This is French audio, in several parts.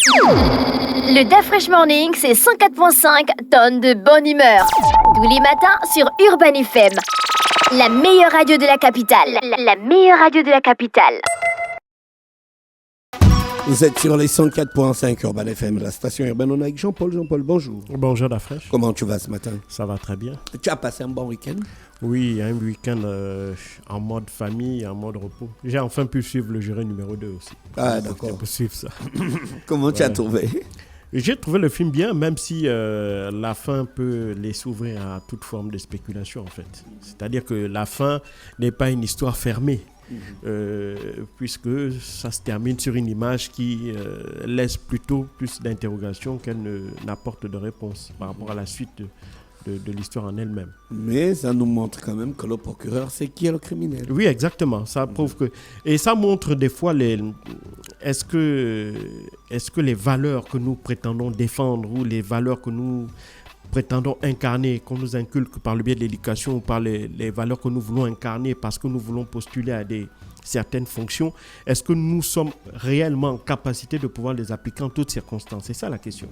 Le DAF Fresh Morning, c'est 104.5 tonnes de bonne humeur. Tous les matins sur Urban FM. La meilleure radio de la capitale. La meilleure radio de la capitale. Vous êtes sur les 104.5 Urban FM, la station urbaine. On est avec Jean-Paul. Jean-Paul, bonjour. Bonjour la fraîche. Comment tu vas ce matin? Ça va très bien. Tu as passé un bon week-end? Oui, un week-end en mode famille, en mode repos. J'ai enfin pu suivre le jury numéro 2 aussi. Ah, d'accord. J'ai pu suivre ça. Comment tu as trouvé? J'ai trouvé le film bien, même si la fin peut laisser ouvrir à toute forme de spéculation en fait. C'est-à-dire que la fin n'est pas une histoire fermée. Puisque ça se termine sur une image qui laisse plutôt plus d'interrogations qu'elle n'apporte de réponse par rapport à la suite de l'histoire en elle-même. Mais ça nous montre quand même que le procureur sait qui est le criminel. Oui, exactement. Ça prouve que... Et ça montre des fois est-ce que les valeurs que nous prétendons défendre ou les valeurs que nous prétendons incarner, qu'on nous inculque par le biais de l'éducation ou par les valeurs que nous voulons incarner parce que nous voulons postuler à certaines fonctions, est-ce que nous sommes réellement en capacité de pouvoir les appliquer en toutes circonstances? C'est ça la question.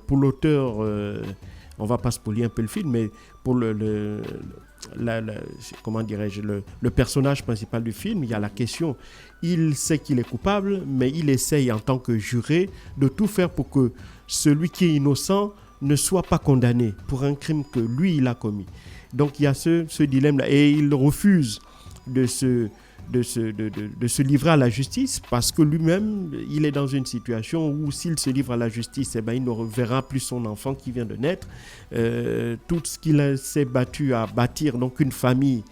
Pour l'auteur, on ne va pas spoiler un peu le film, mais pour comment dirais-je, le personnage principal du film, il y a la question, il sait qu'il est coupable, mais il essaye en tant que juré de tout faire pour que celui qui est innocent ne soit pas condamné pour un crime que lui, il a commis. Donc, il y a ce dilemme-là. Et il refuse de se livrer à la justice parce que lui-même, il est dans une situation où s'il se livre à la justice, eh ben, il ne reverra plus son enfant qui vient de naître. Tout ce qu'il s'est battu à bâtir, donc une famille,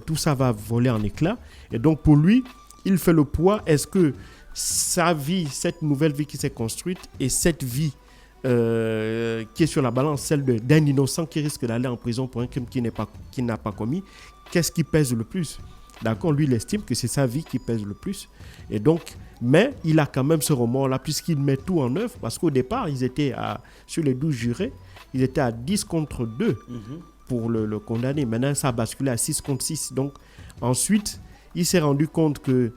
tout ça va voler en éclats. Et donc, pour lui, il fait le poids. Est-ce que sa vie, cette nouvelle vie qui s'est construite et cette vie qui est sur la balance, celle d'un innocent qui risque d'aller en prison pour un crime qu'il n'a pas commis, qu'est-ce qui pèse le plus? D'accord, lui, il estime que c'est sa vie qui pèse le plus. Et donc, mais il a quand même ce remords-là, puisqu'il met tout en œuvre, parce qu'au départ, ils étaient sur les 12 jurés, ils étaient à 10 contre 2 pour le condamner. Maintenant, ça a basculé à 6 contre 6. Donc, ensuite, il s'est rendu compte que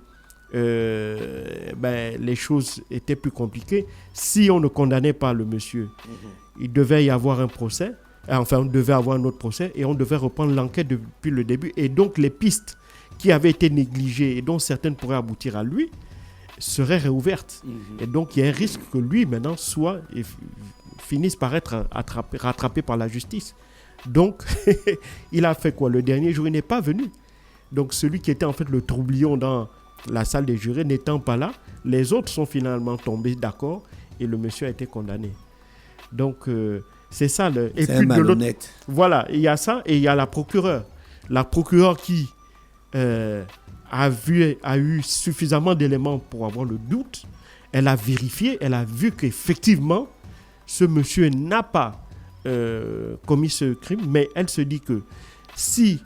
les choses étaient plus compliquées. Si on ne condamnait pas le monsieur, il devait y avoir un procès. Enfin, on devait avoir un autre procès et on devait reprendre l'enquête depuis le début. Et donc, les pistes qui avaient été négligées et dont certaines pourraient aboutir à lui seraient réouvertes. Et donc, il y a un risque que lui, maintenant, finisse par être rattrapé par la justice. Donc, il a fait quoi? Le dernier jour, il n'est pas venu. Donc, celui qui était en fait le troublion dans la salle des jurés n'étant pas là, les autres sont finalement tombés d'accord et le monsieur a été condamné. Donc, c'est ça. Et puis de l'autre, voilà, il y a ça et il y a la procureure. La procureure qui a eu suffisamment d'éléments pour avoir le doute. Elle a vérifié, elle a vu qu'effectivement, ce monsieur n'a pas commis ce crime, mais elle se dit que si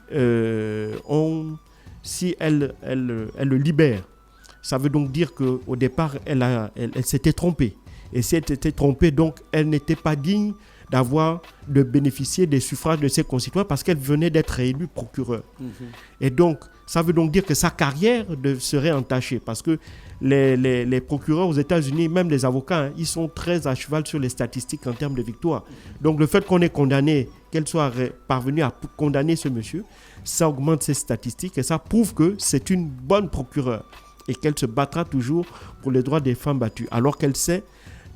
elle le libère, ça veut donc dire qu'au départ, elle s'était trompée. Et si elle s'était trompée, donc elle n'était pas digne de bénéficier des suffrages de ses concitoyens parce qu'elle venait d'être élue procureure. Et donc, ça veut donc dire que sa carrière serait entachée parce que les procureurs aux États-Unis, même les avocats, ils sont très à cheval sur les statistiques en termes de victoire. Donc, le fait qu'on ait condamné, qu'elle soit parvenue à condamner ce monsieur, ça augmente ses statistiques et ça prouve que c'est une bonne procureure et qu'elle se battra toujours pour les droits des femmes battues. Alors qu'elle sait,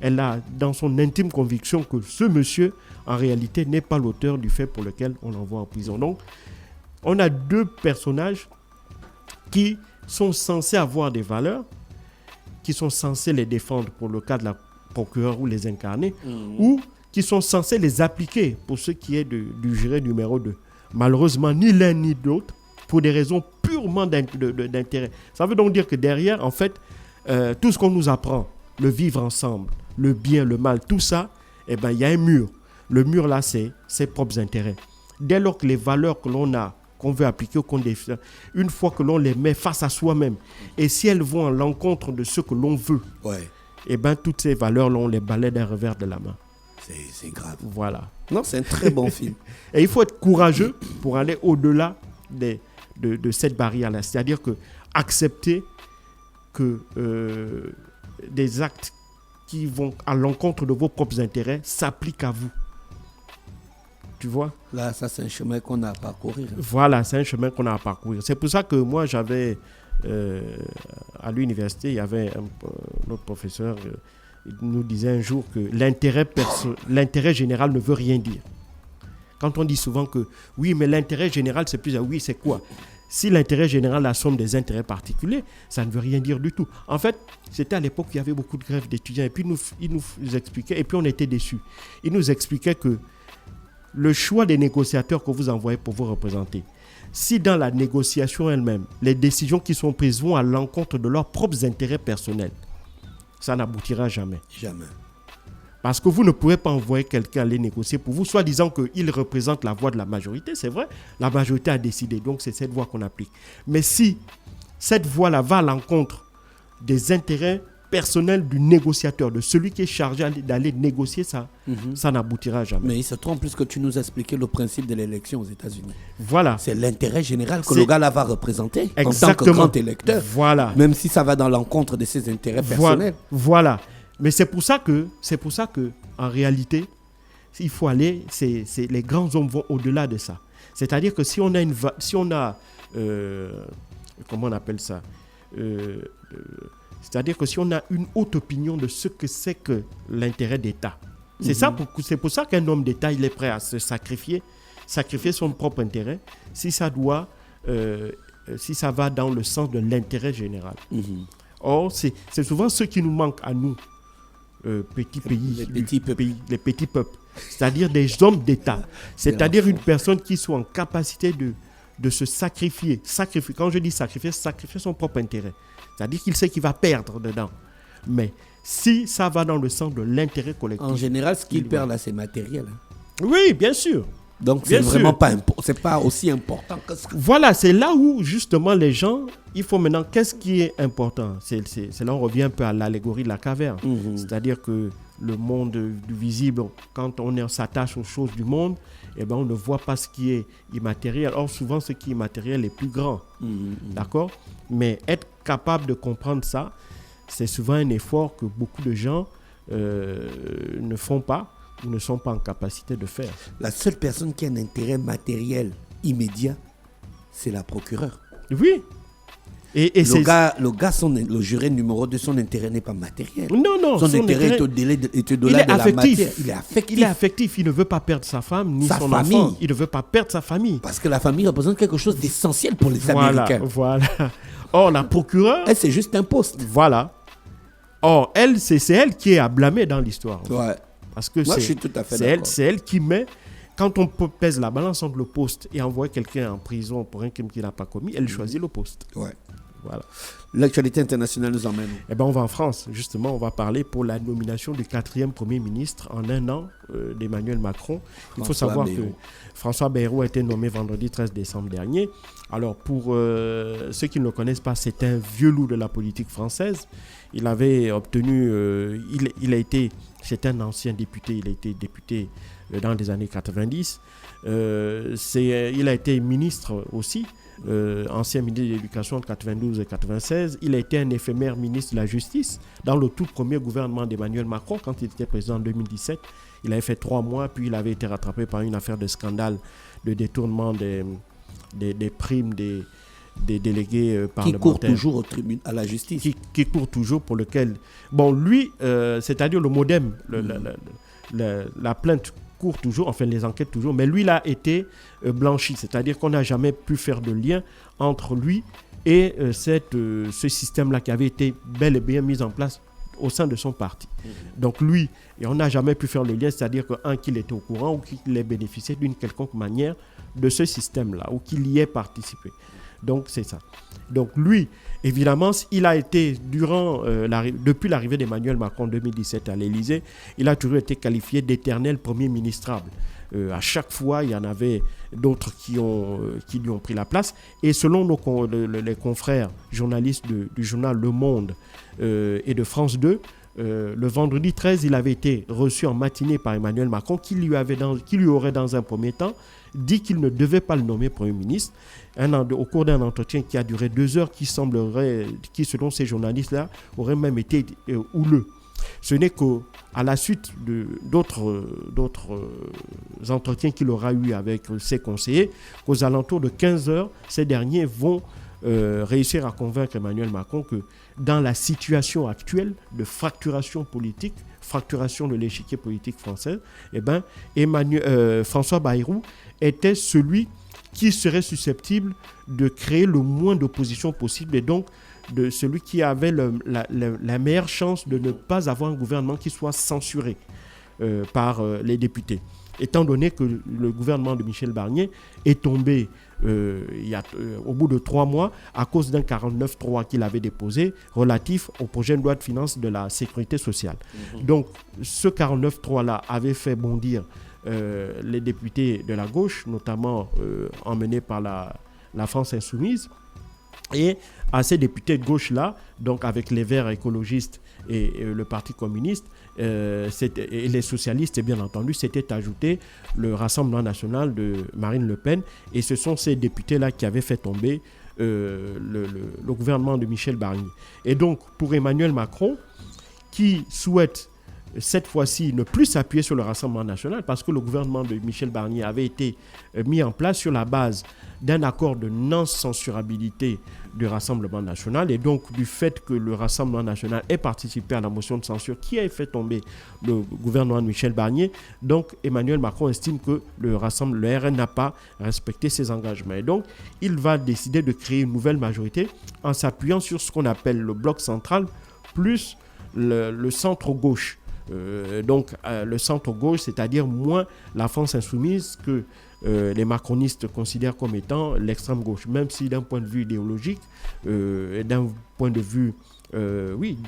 elle a dans son intime conviction que ce monsieur, en réalité, n'est pas l'auteur du fait pour lequel on l'envoie en prison. Donc, on a deux personnages qui sont censés avoir des valeurs, qui sont censés les défendre pour le cas de la procureure ou les incarner, ou qui sont censés les appliquer pour ce qui est du juré numéro 2. Malheureusement, ni l'un ni l'autre, pour des raisons purement d'intérêt. Ça veut donc dire que derrière, en fait, tout ce qu'on nous apprend, le vivre ensemble, le bien, le mal, tout ça, eh ben, il y a un mur. Le mur là, c'est ses propres intérêts. Dès lors que les valeurs que l'on a, qu'on veut appliquer, qu'on défend, une fois que l'on les met face à soi-même, et si elles vont à l'encontre de ce que l'on veut, eh ben, toutes ces valeurs-là, on les balaie d'un revers de la main. C'est grave. Voilà. Non, c'est un très bon film. Et il faut être courageux pour aller au-delà de cette barrière-là. C'est-à-dire que accepter que des actes qui vont à l'encontre de vos propres intérêts s'appliquent à vous. Tu vois? Là, ça, c'est un chemin qu'on a à parcourir. Voilà, c'est un chemin qu'on a à parcourir. C'est pour ça que moi, j'avais, à l'université, il y avait notre professeur, il nous disait un jour que l'intérêt général ne veut rien dire. Quand on dit souvent que, oui, mais l'intérêt général, c'est plus... Oui, c'est quoi? Si l'intérêt général est la somme des intérêts particuliers, ça ne veut rien dire du tout. En fait, c'était à l'époque où il y avait beaucoup de grèves d'étudiants. Et puis, il nous expliquait, et puis on était déçus. Il nous expliquait que le choix des négociateurs que vous envoyez pour vous représenter, si dans la négociation elle-même, les décisions qui sont prises vont à l'encontre de leurs propres intérêts personnels, ça n'aboutira jamais. Jamais. Parce que vous ne pouvez pas envoyer quelqu'un aller négocier pour vous, soit disant qu'il représente la voix de la majorité, c'est vrai, la majorité a décidé, donc c'est cette voix qu'on applique. Mais si cette voix-là va à l'encontre des intérêts personnels du négociateur, de celui qui est chargé d'aller négocier ça, ça n'aboutira jamais. Mais il se trompe puisque tu nous as expliqué le principe de l'élection aux États-Unis. Voilà. C'est l'intérêt général que le gars-là va représenter en tant que Exactement. grand électeur. Voilà. Même si ça va dans l'encontre de ses intérêts personnels. Voilà. Mais c'est pour ça que, en réalité, il faut aller, les grands hommes vont au-delà de ça. C'est-à-dire que si on a comment on appelle ça, c'est-à-dire que si on a une haute opinion de ce que c'est que l'intérêt d'État, c'est pour ça qu'un homme d'État, il est prêt à se sacrifier son propre intérêt, si ça va dans le sens de l'intérêt général. Or, c'est souvent ce qui nous manque à nous, petits pays, les petits peuples, c'est-à-dire des hommes d'État, c'est-à-dire une personne qui soit en capacité de se sacrifier. Quand je dis sacrifier son propre intérêt. C'est-à-dire qu'il sait qu'il va perdre dedans. Mais si ça va dans le sens de l'intérêt collectif... En général, ce qu'il perd là, c'est matériel. Oui, bien sûr. Donc, c'est vraiment pas aussi important que ça. Voilà, c'est là où, justement, les gens... Il faut maintenant... Qu'est-ce qui est important? C'est là on revient un peu à l'allégorie de la caverne. C'est-à-dire que le monde du visible, quand on s'attache aux choses du monde, eh ben, on ne voit pas ce qui est immatériel. Or, souvent, ce qui est immatériel est plus grand. D'accord? Mais être capable de comprendre ça, c'est souvent un effort que beaucoup de gens ne font pas ou ne sont pas en capacité de faire. La seule personne qui a un intérêt matériel immédiat, c'est la procureure. Oui. Et le gars, le juré numéro 2, son intérêt n'est pas matériel. Non. Son intérêt est au-delà de la matière. Il est affectif. Il est affectif. Il ne veut pas perdre sa femme ni son enfant. Il ne veut pas perdre sa famille. Parce que la famille représente quelque chose d'essentiel pour les Américains. Voilà. Or, la procureure... Elle, c'est juste un poste. Voilà. Or, c'est elle qui est à blâmer dans l'histoire. Ouais. Parce que moi, je suis tout à fait d'accord. C'est elle qui met... Quand on pèse la balance entre le poste et envoyer quelqu'un en prison pour un crime qu'il n'a pas commis, elle choisit le poste. Ouais. Voilà. L'actualité internationale nous emmène. Eh ben, on va en France, justement. On va parler pour la nomination du 4e Premier ministre en un an d'Emmanuel Macron. Il faut savoir que François Bayrou a été nommé vendredi 13 décembre dernier. Alors, pour ceux qui ne le connaissent pas, c'est un vieux loup de la politique française. Il avait obtenu... c'est un ancien député. Il a été député dans les années 90. Il a été ministre aussi. Ancien ministre de l'Éducation entre 92 et 96. Il a été un éphémère ministre de la Justice dans le tout premier gouvernement d'Emmanuel Macron quand il était président en 2017. Il avait fait 3 mois, puis il avait été rattrapé par une affaire de scandale de détournement des primes des délégués parlementaires. Qui court toujours à la justice. Qui court toujours, pour lequel... Bon, lui, c'est-à-dire le MODEM, la plainte court toujours, enfin les enquêtes toujours, mais lui, il a été blanchi, c'est-à-dire qu'on n'a jamais pu faire de lien entre lui et ce système-là qui avait été bel et bien mis en place au sein de son parti. Donc lui, et on n'a jamais pu faire le lien, c'est-à-dire qu'il était au courant ou qu'il ait bénéficié d'une quelconque manière de ce système-là ou qu'il y ait participé. Donc c'est ça. Donc lui, évidemment, il a été, depuis l'arrivée d'Emmanuel Macron en 2017 à l'Élysée, il a toujours été qualifié d'éternel premier ministrable. À chaque fois, il y en avait d'autres qui lui ont pris la place. Et selon les confrères journalistes du journal Le Monde et de France 2, le vendredi 13, il avait été reçu en matinée par Emmanuel Macron, qui lui aurait dans un premier temps dit qu'il ne devait pas le nommer Premier ministre. Au cours d'un entretien qui a duré 2 heures, qui selon ces journalistes-là, aurait même été houleux. Ce n'est qu'à la suite d'autres entretiens qu'il aura eu avec ses conseillers, qu'aux alentours de 15 heures, ces derniers vont réussir à convaincre Emmanuel Macron que dans la situation actuelle de fracturation politique, fracturation de l'échiquier politique français, François Bayrou était celui qui serait susceptible de créer le moins d'opposition possible et donc de celui qui avait la meilleure chance de ne pas avoir un gouvernement qui soit censuré par les députés. Étant donné que le gouvernement de Michel Barnier est tombé au bout de 3 mois à cause d'un 49.3 qu'il avait déposé relatif au projet de loi de finances de la sécurité sociale. Donc ce 49.3-là avait fait bondir les députés de la gauche, notamment emmenés par la France Insoumise. Et à ces députés de gauche-là, donc avec les Verts écologistes et le Parti communiste, et les socialistes, bien entendu, s'était ajouté le Rassemblement national de Marine Le Pen. Et ce sont ces députés-là qui avaient fait tomber le gouvernement de Michel Barnier. Et donc, pour Emmanuel Macron, qui souhaite cette fois-ci ne plus s'appuyer sur le Rassemblement national, parce que le gouvernement de Michel Barnier avait été mis en place sur la base d'un accord de non-censurabilité du Rassemblement national, et donc du fait que le Rassemblement national ait participé à la motion de censure qui a fait tomber le gouvernement de Michel Barnier. Donc Emmanuel Macron estime que le RN n'a pas respecté ses engagements. Et donc il va décider de créer une nouvelle majorité en s'appuyant sur ce qu'on appelle le bloc central plus le centre-gauche. Le centre-gauche, c'est-à-dire moins la France insoumise que les macronistes considèrent comme étant l'extrême gauche, même si d'un point de vue idéologique,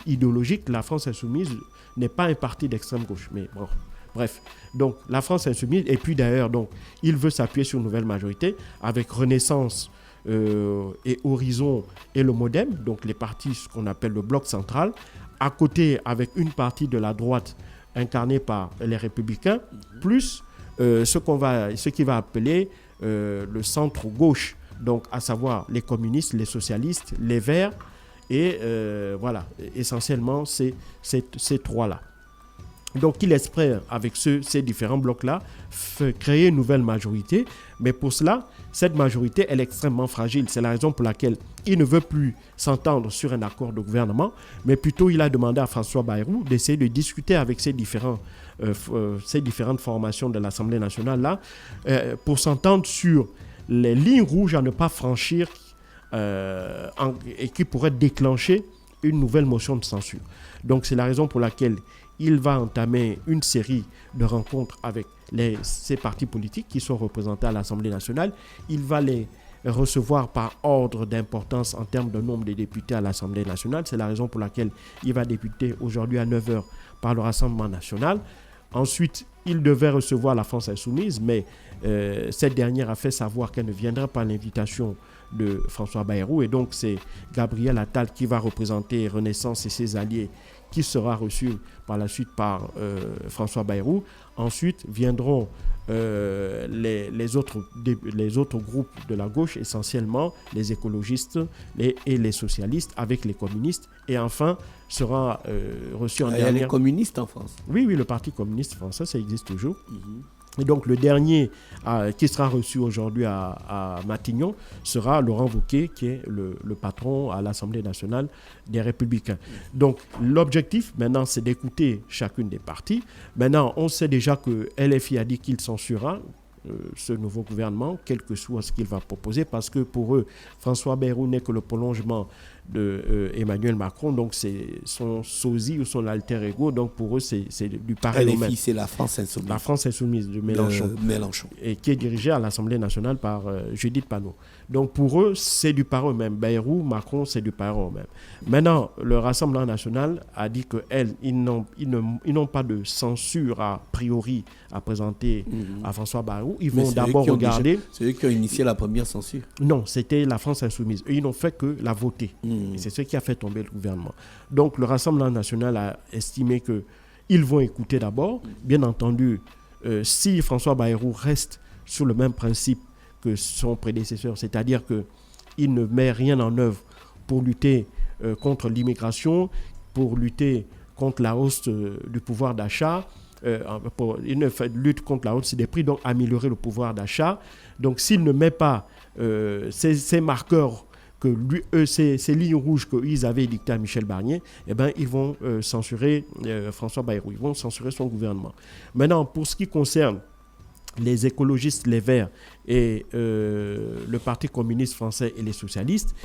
idéologique, la France insoumise n'est pas un parti d'extrême gauche. Mais bon, bref, donc la France insoumise, et puis d'ailleurs, donc, il veut s'appuyer sur une nouvelle majorité avec Renaissance et Horizon et le Modem, donc les partis, ce qu'on appelle le bloc central, à côté avec une partie de la droite incarnée par les Républicains, plus ce qu'il va appeler le centre-gauche, donc à savoir les communistes, les socialistes, les Verts, et essentiellement ces trois-là. Donc il espère, avec ces différents blocs-là, créer une nouvelle majorité, mais pour cela, cette majorité, elle est extrêmement fragile. C'est la raison pour laquelle il ne veut plus s'entendre sur un accord de gouvernement, mais plutôt il a demandé à François Bayrou d'essayer de discuter avec ces différentes formations de l'Assemblée nationale pour s'entendre sur les lignes rouges à ne pas franchir et qui pourraient déclencher une nouvelle motion de censure. Donc c'est la raison pour laquelle il va entamer une série de rencontres avec ces partis politiques qui sont représentés à l'Assemblée nationale. Il va les recevoir par ordre d'importance en termes de nombre de députés à l'Assemblée nationale. C'est la raison pour laquelle il va débuter aujourd'hui à 9h par le Rassemblement national. Ensuite, il devait recevoir la France insoumise, mais cette dernière a fait savoir qu'elle ne viendra pas à l'invitation de François Bayrou. Et donc, c'est Gabriel Attal qui va représenter Renaissance et ses alliés, qui sera reçu par la suite par François Bayrou. Ensuite viendront les autres groupes de la gauche, essentiellement les écologistes et les socialistes avec les communistes. Et enfin sera reçu en dernier... Il y a les communistes en France. Oui, le Parti communiste français, ça existe toujours. Et donc le dernier qui sera reçu aujourd'hui à Matignon sera Laurent Wauquiez, qui est le patron à l'Assemblée nationale des Républicains. Donc l'objectif maintenant, c'est d'écouter chacune des parties. Maintenant, on sait déjà que LFI a dit qu'il censurera ce nouveau gouvernement, quel que soit ce qu'il va proposer, parce que pour eux, François Bayrou n'est que le prolongement de Emmanuel Macron, donc c'est son sosie ou son alter ego, donc pour eux c'est du pareil au même. LFI, c'est la France insoumise. La France insoumise de Mélenchon. Et qui est dirigée à l'Assemblée nationale par Judith Panot. Donc pour eux, c'est du pareil au même. Bayrou, Macron, c'est du pareil au même. Maintenant, le Rassemblement national a dit qu'ils n'ont pas de censure a priori à présenter à François Bayrou. Ils vont d'abord regarder... C'est eux qui ont initié la première censure. Non, c'était la France insoumise. Eux, ils n'ont fait que la voter. Et c'est ce qui a fait tomber le gouvernement. Donc le Rassemblement national a estimé qu'ils vont écouter d'abord. Bien entendu, si François Bayrou reste sur le même principe que son prédécesseur, c'est-à-dire qu'il ne met rien en œuvre pour lutter contre l'immigration, pour lutter contre la hausse du pouvoir d'achat, une lutte contre la hausse des prix, donc améliorer le pouvoir d'achat. Donc s'il ne met pas ces marqueurs, ces lignes rouges qu'ils avaient dictées à Michel Barnier, eh ben, ils vont censurer François Bayrou, ils vont censurer son gouvernement. Maintenant, pour ce qui concerne les écologistes, les Verts et le Parti communiste français et les socialistes,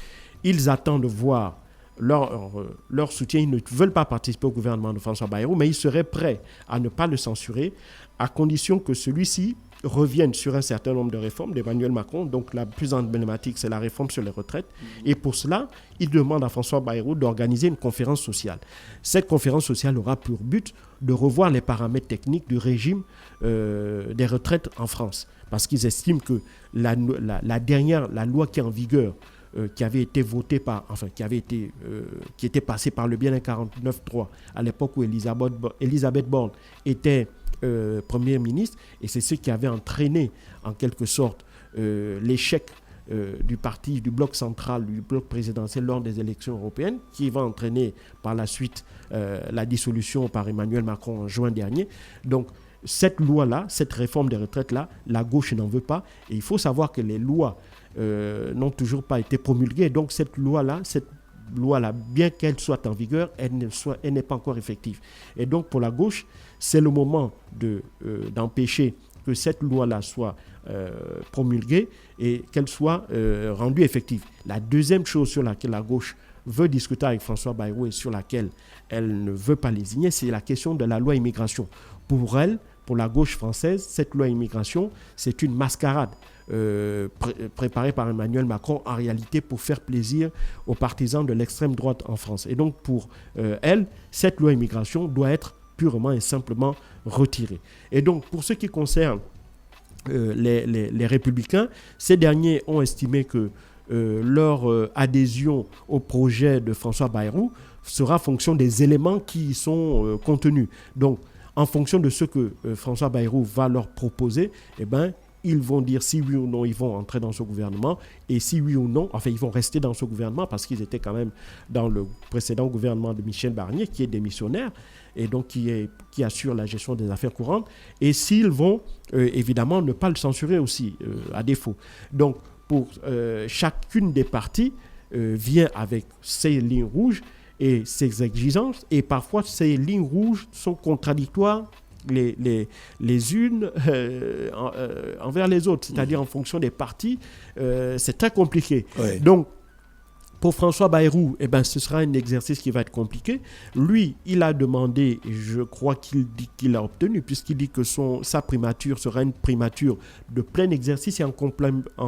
ils attendent de voir leur soutien. Ils ne veulent pas participer au gouvernement de François Bayrou, mais ils seraient prêts à ne pas le censurer, à condition que celui-ci revienne sur un certain nombre de réformes d'Emmanuel Macron. Donc la plus emblématique, c'est la réforme sur les retraites. Et pour cela, il demande à François Bayrou d'organiser une conférence sociale. Cette conférence sociale aura pour but de revoir les paramètres techniques du régime des retraites en France. Parce qu'ils estiment que la loi qui est en vigueur, qui avait été votée qui était passée par le biais d'un 49.3 à l'époque où Elisabeth Borne était Premier ministre, et c'est ce qui avait entraîné en quelque sorte l'échec du bloc central, du bloc présidentiel lors des élections européennes, qui va entraîner par la suite la dissolution par Emmanuel Macron en juin dernier. Donc cette loi-là, cette réforme des retraites-là, la gauche n'en veut pas, et il faut savoir que les lois n'ont toujours pas été promulguées. Donc cette loi-là, bien qu'elle soit en vigueur, elle n'est pas encore effective. Et donc pour la gauche, c'est le moment d'empêcher que cette loi-là soit promulguée et qu'elle soit rendue effective. La deuxième chose sur laquelle la gauche veut discuter avec François Bayrou et sur laquelle elle ne veut pas lésigner, c'est la question de la loi immigration. Pour elle, pour la gauche française, cette loi immigration, c'est une mascarade préparée par Emmanuel Macron en réalité pour faire plaisir aux partisans de l'extrême droite en France. Et donc pour elle, cette loi immigration doit être purement et simplement retirée. Et donc pour ce qui concerne les Républicains, ces derniers ont estimé que leur adhésion au projet de François Bayrou sera en fonction des éléments qui y sont contenus. Donc en fonction de ce que François Bayrou va leur proposer, eh ben, ils vont dire si oui ou non ils vont entrer dans ce gouvernement, et si oui ou non, enfin ils vont rester dans ce gouvernement parce qu'ils étaient quand même dans le précédent gouvernement de Michel Barnier qui est démissionnaire et donc qui assure la gestion des affaires courantes, et s'ils vont évidemment ne pas le censurer aussi à défaut. Donc pour chacune des parties vient avec ses lignes rouges et ses exigences, et parfois ces lignes rouges sont contradictoires les unes envers les autres, c'est-à-dire en fonction des partis, c'est très compliqué. Ouais. Donc, pour François Bayrou, eh ben, ce sera un exercice qui va être compliqué. Lui, il a demandé, et je crois qu'il a obtenu, puisqu'il dit que sa primature sera une primature de plein exercice et en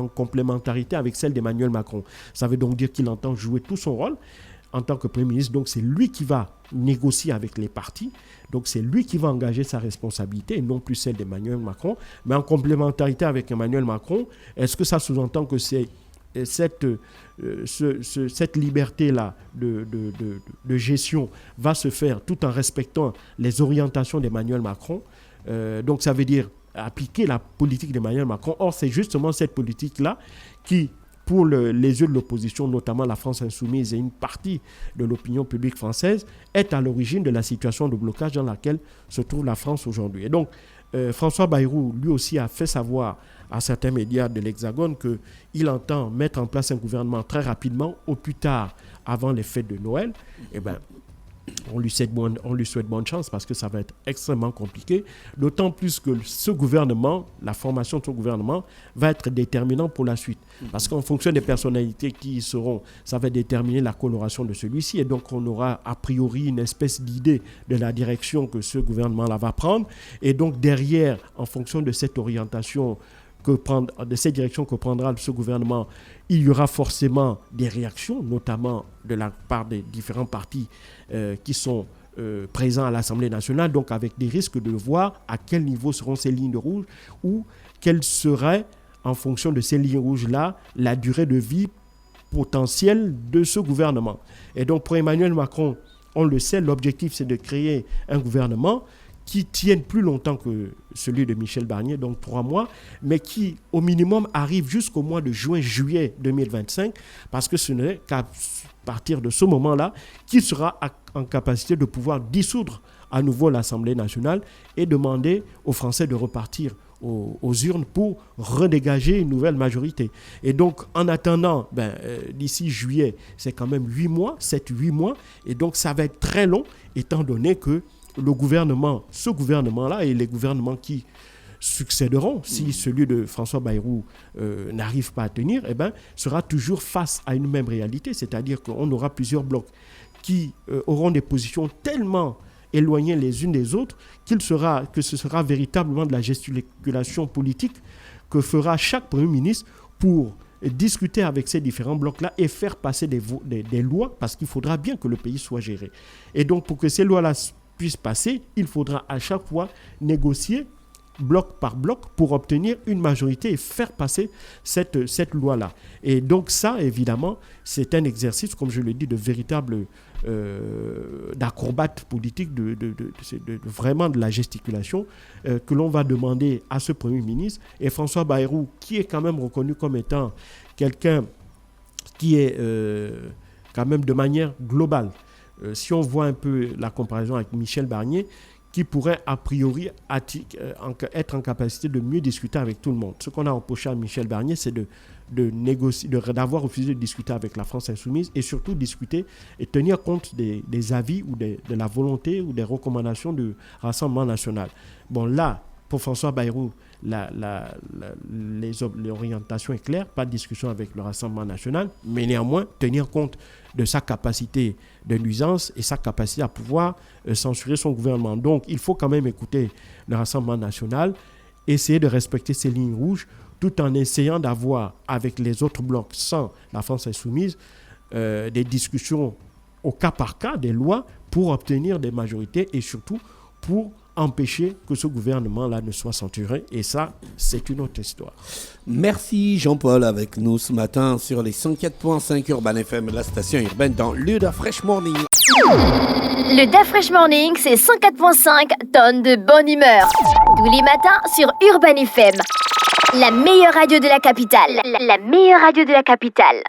complémentarité avec celle d'Emmanuel Macron. Ça veut donc dire qu'il entend jouer tout son rôle en tant que Premier ministre. Donc c'est lui qui va négocier avec les partis, donc c'est lui qui va engager sa responsabilité et non plus celle d'Emmanuel Macron, mais en complémentarité avec Emmanuel Macron. Est-ce que ça sous-entend que c'est cette liberté-là de gestion va se faire tout en respectant les orientations d'Emmanuel Macron? Donc ça veut dire appliquer la politique d'Emmanuel Macron. Or c'est justement cette politique-là qui, pour les yeux de l'opposition, notamment la France insoumise et une partie de l'opinion publique française, est à l'origine de la situation de blocage dans laquelle se trouve la France aujourd'hui. Et donc, François Bayrou, lui aussi, a fait savoir à certains médias de l'Hexagone qu'il entend mettre en place un gouvernement très rapidement, au plus tard, avant les fêtes de Noël. Eh bien, on lui souhaite bonne chance parce que ça va être extrêmement compliqué, d'autant plus que ce gouvernement, la formation de ce gouvernement va être déterminant pour la suite, parce qu'en fonction des personnalités qui y seront, ça va déterminer la coloration de celui-ci, et donc on aura a priori une espèce d'idée de la direction que ce gouvernement-là va prendre, et donc derrière, en fonction de cette orientation de cette direction que prendra ce gouvernement, il y aura forcément des réactions, notamment de la part des différents partis qui sont présents à l'Assemblée nationale, donc avec des risques de voir à quel niveau seront ces lignes rouges ou quelle serait, en fonction de ces lignes rouges-là, la durée de vie potentielle de ce gouvernement. Et donc pour Emmanuel Macron, on le sait, l'objectif c'est de créer un gouvernement qui tienne plus longtemps que celui de Michel Barnier, donc 3 mois, mais qui, au minimum, arrive jusqu'au mois de juin-juillet 2025, parce que ce n'est qu'à partir de ce moment-là qu'il sera en capacité de pouvoir dissoudre à nouveau l'Assemblée nationale et demander aux Français de repartir aux urnes pour redégager une nouvelle majorité. Et donc, en attendant, d'ici juillet, c'est quand même 8 mois, 7-8 mois, et donc ça va être très long, étant donné que ce gouvernement-là et les gouvernements qui succéderont, si celui de François Bayrou n'arrive pas à tenir, sera toujours face à une même réalité, c'est-à-dire qu'on aura plusieurs blocs qui auront des positions tellement éloignées les unes des autres que ce sera véritablement de la gesticulation politique que fera chaque Premier ministre pour discuter avec ces différents blocs-là et faire passer des lois, parce qu'il faudra bien que le pays soit géré. Et donc, pour que ces lois-là puissent passer, il faudra à chaque fois négocier bloc par bloc pour obtenir une majorité et faire passer cette loi-là. Et donc ça, évidemment, c'est un exercice, comme je le dis, de véritable d'acrobate politique, vraiment de la gesticulation que l'on va demander à ce Premier ministre. Et François Bayrou, qui est quand même reconnu comme étant quelqu'un qui est quand même de manière globale, si on voit un peu la comparaison avec Michel Barnier, qui pourrait a priori être en capacité de mieux discuter avec tout le monde. Ce qu'on a reproché à Michel Barnier, c'est d'avoir refusé de discuter avec la France insoumise et surtout discuter et tenir compte des avis ou de la volonté ou des recommandations du Rassemblement national. Bon, là, pour François Bayrou, l'orientation est claire, pas de discussion avec le Rassemblement national, mais néanmoins tenir compte de sa capacité de nuisance et sa capacité à pouvoir censurer son gouvernement. Donc, il faut quand même écouter le Rassemblement national, essayer de respecter ses lignes rouges, tout en essayant d'avoir avec les autres blocs, sans la France insoumise, des discussions au cas par cas, des lois, pour obtenir des majorités et surtout pour empêcher que ce gouvernement-là ne soit censuré. Et ça, c'est une autre histoire. Merci Jean-Paul avec nous ce matin sur les 104.5 Urban FM, la station urbaine dans le Da Fresh Morning. Le Da Fresh Morning, c'est 104.5 tonnes de bonne humeur. Tous les matins sur Urban FM. La meilleure radio de la capitale. La meilleure radio de la capitale.